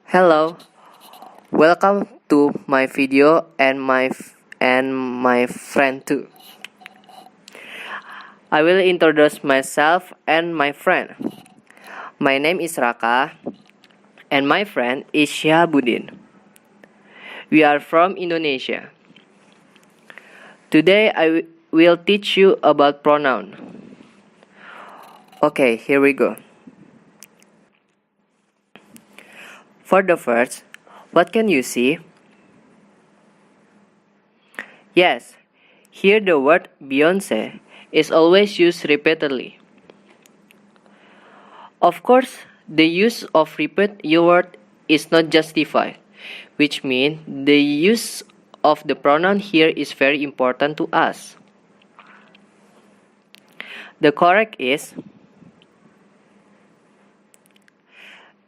Hello, welcome to my video and my friend too. I will introduce myself and my friend. My name is Raka and my friend is Syahabudin. We are from Indonesia. Today I will teach you about pronoun. Okay, here we go. For the first, what can you see? Yes, here the word Beyonce is always used repeatedly. Of course, the use of repeat word is not justified, which means the use of the pronoun here is very important to us. The correct is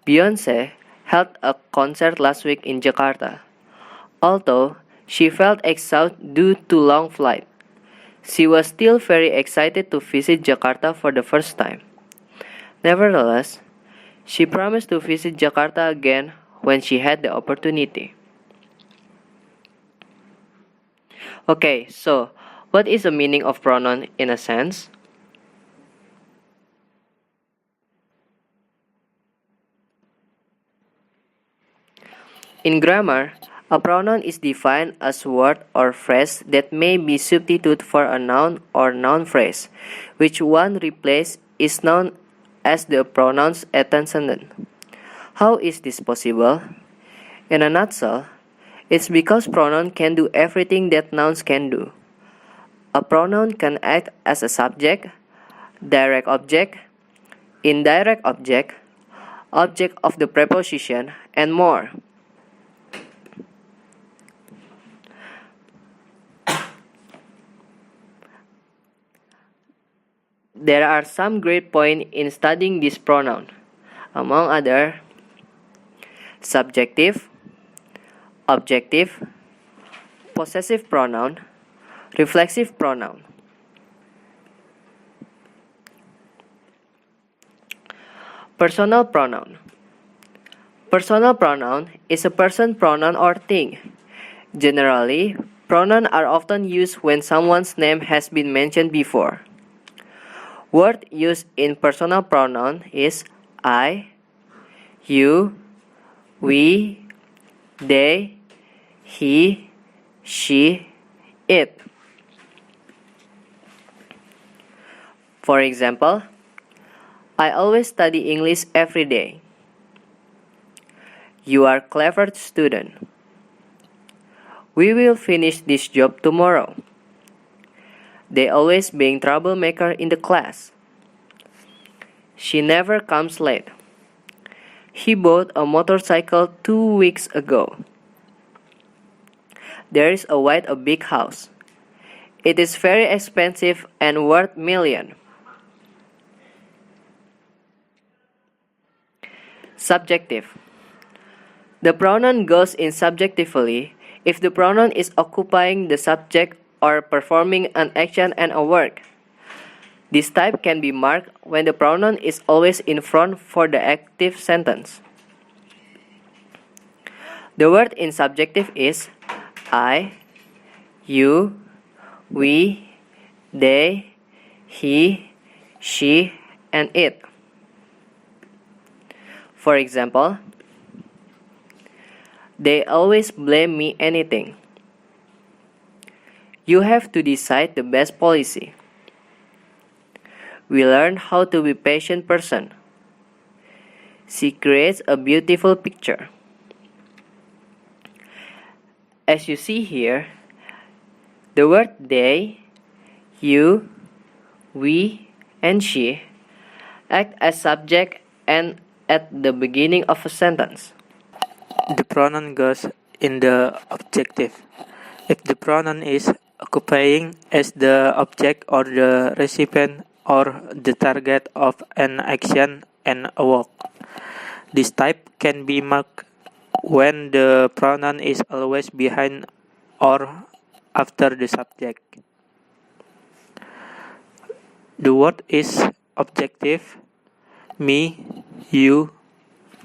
Beyonce held a concert last week in Jakarta. Although she felt exhausted due to long flight, she was still very excited to visit Jakarta for the first time. Nevertheless, she promised to visit Jakarta again when she had the opportunity. Okay, so what is the meaning of pronoun in a sense? In grammar, a pronoun is defined as a word or phrase that may be substituted for a noun or noun phrase, which one replace is known as the pronoun's antecedent. How is this possible? In a nutshell, it's because pronoun can do everything that nouns can do. A pronoun can act as a subject, direct object, indirect object, object of the preposition, and more. There are some great points in studying this pronoun. Among other, subjective, objective, possessive pronoun, reflexive pronoun. Personal pronoun. Personal pronoun is a person pronoun or thing. Generally, pronouns are often used when someone's name has been mentioned before. Word used in personal pronoun is I, you, we, they, he, she, it. For example, I always study English every day. You are a clever student. We will finish this job tomorrow. They always being troublemaker in the class. She never comes late. He bought a motorcycle 2 weeks ago. There is a big house. It is very expensive and worth million. Subjective. The pronoun goes in subjectively if the pronoun is occupying the subject or performing an action and a work. This type can be marked when the pronoun is always in front for the active sentence. The word in subjective is I, you, we, they, he, she, and it. For example, they always blame me anything. You have to decide the best policy. We learn how to be patient person. She creates a beautiful picture. As you see here, the word they, you, we, and she act as subject and at the beginning of a sentence. The pronoun goes in the objective. If the pronoun is occupying as the object or the recipient or the target of an action and a work. This type can be marked when the pronoun is always behind or after the subject. The word is objective. Me, you,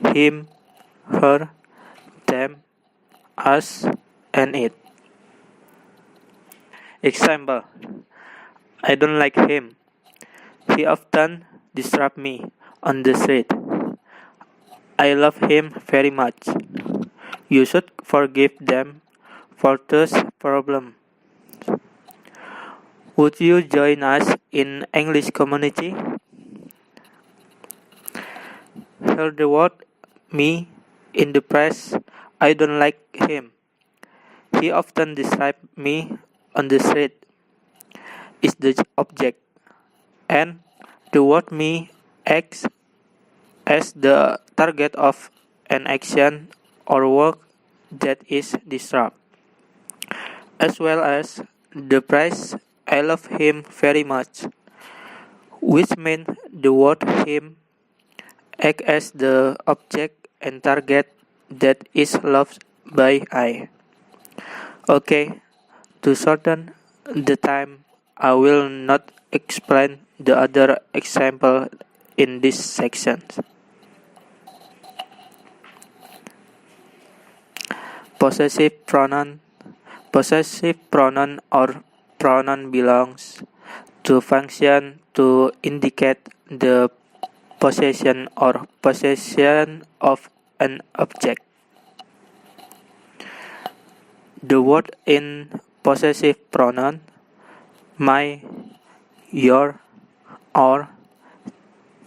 him, her, them, us, and it. Example: I don't like him. He often disrupts me on the street. I love him very much. You should forgive them for this problem. Would you join us in English community? Hear the word me in the press. I don't like him. He often describes me on the street is the object, and the word me acts as the target of an action or work that is described, as well as the price. I love him very much, which means the word him act as the object and target that is loved by I. Okay, to shorten the time, I will not explain the other example in this section. Possessive pronoun. Possessive pronoun or pronoun belongs to function to indicate the possession or possession of an object. The word in possessive pronoun my, your, or,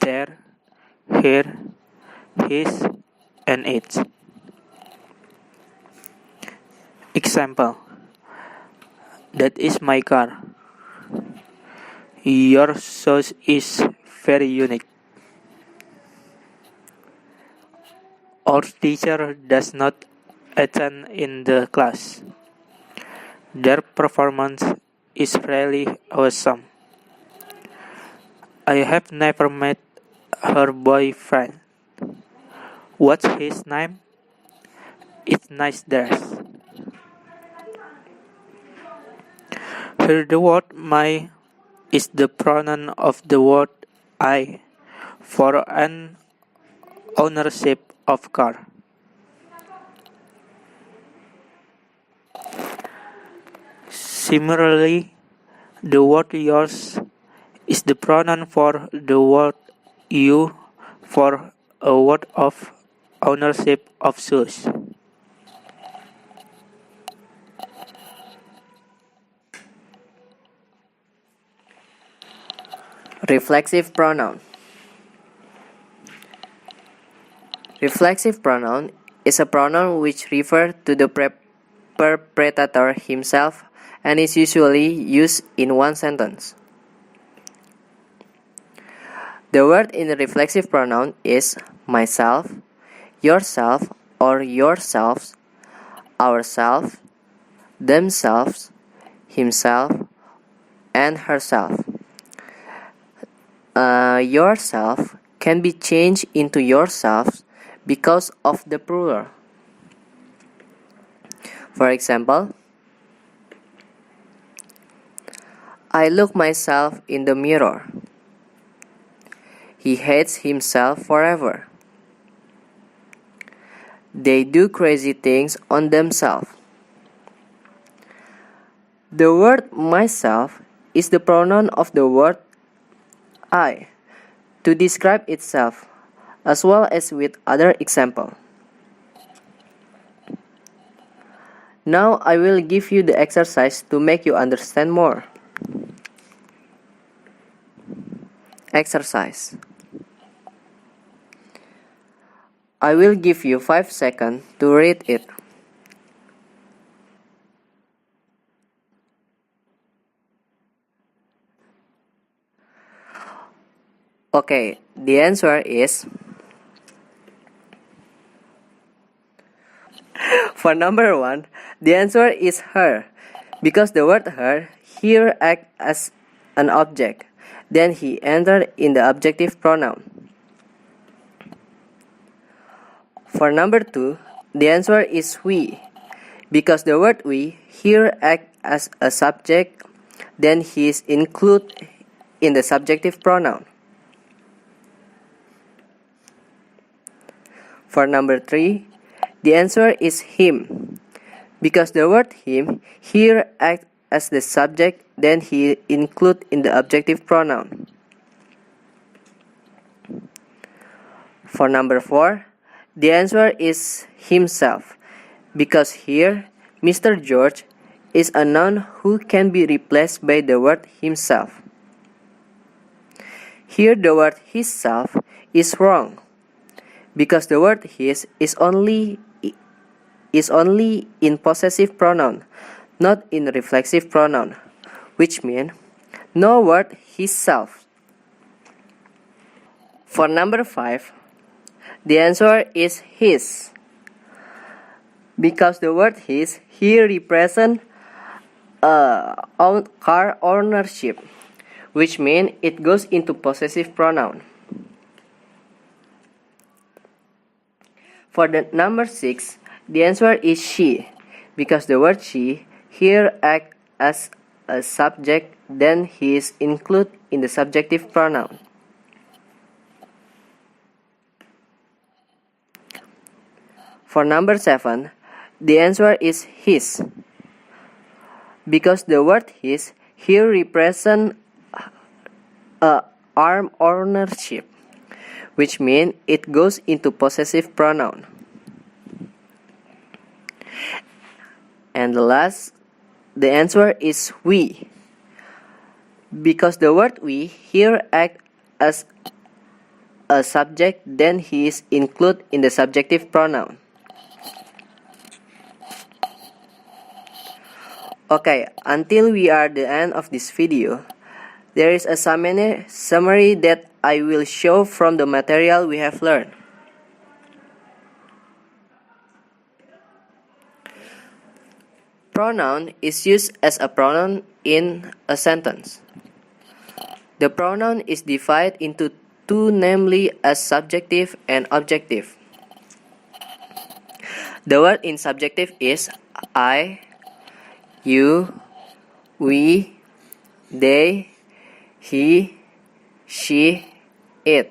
their, her, his, and its. Example: that is my car. Your shoes is very unique. Our teacher does not attend in the class. Their performance is really awesome. I have never met her boyfriend. What's his name? It's nice dress. Here the word my is the pronoun of the word I for an ownership of car. Similarly, the word yours is the pronoun for the word you for a word of ownership of shoes. Reflexive pronoun. Reflexive pronoun is a pronoun which refers to the perpetrator himself and is usually used in one sentence. The word in the reflexive pronoun is myself, yourself or yourselves, ourselves, themselves, himself, and herself. Yourself can be changed into yourselves because of the plural. For example, I look myself in the mirror. He hates himself forever. They do crazy things on themselves. The word myself is the pronoun of the word I to describe itself, as well as with other example. Now I will give you the exercise to make you understand more. Exercise. I will give you 5 seconds to read it. Okay, the answer is for number 1, the answer is her, because the word her here acts as an object. Then he entered in the objective pronoun. For number 2, the answer is we, because the word we here acts as a subject. Then he is included in the subjective pronoun. For number 3, The answer is him, because the word him here acts as the subject, then he included in the objective pronoun. For number 4, the answer is himself, because here Mr. George is a noun who can be replaced by the word himself. Here the word himself is wrong, because the word his is only in possessive pronoun, not in reflexive pronoun, which means no word himself. For number 5, the answer is his, because the word his here represents car ownership, which means it goes into possessive pronoun. For the number 6, the answer is she, because the word she here acts as a subject, then he is included in the subjective pronoun. For number 7, the answer is his, because the word his here represents arm ownership, which means it goes into possessive pronoun. And the answer is we, because the word we here acts as a subject, then he is included in the subjective pronoun. Okay, until we are the end of this video, there is a summary that I will show from the material we have learned. Pronoun is used as a pronoun in a sentence. The pronoun is divided into two, namely as subjective and objective. The word in subjective is I, you, we, they, he, she, it.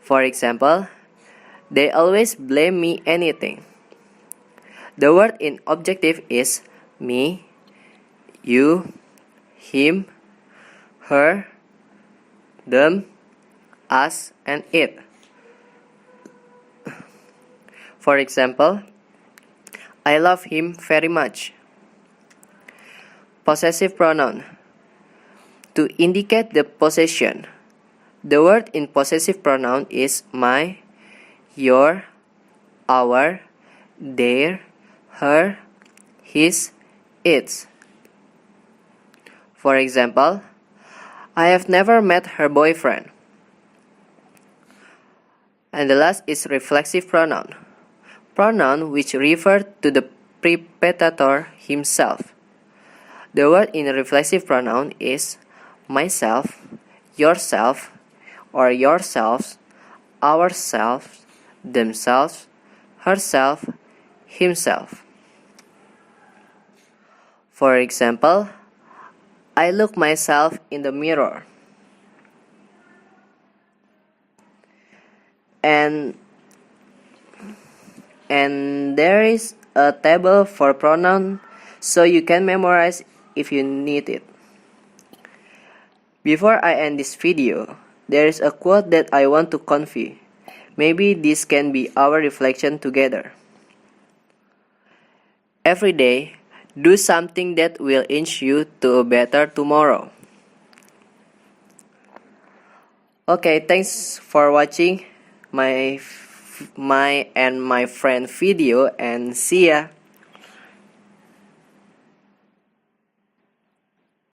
For example, they always blame me anything. The word in objective is me, you, him, her, them, us, and it. For example, I love him very much. Possessive pronoun. To indicate the possession, the word in possessive pronoun is my, your, our, their, her, his, its. For example, I have never met her boyfriend. And the last is reflexive pronoun. Pronoun which refer to the preparator himself. The word in reflexive pronoun is myself, yourself, or yourselves, ourselves, themselves, herself, himself. For example, I look myself in the mirror. And there is a table for pronoun, so you can memorize if you need it. Before I end this video, there is a quote that I want to convey. Maybe this can be our reflection together. Every day, do something that will inch you to a better tomorrow. Okay, thanks for watching my and my friend video, and see ya.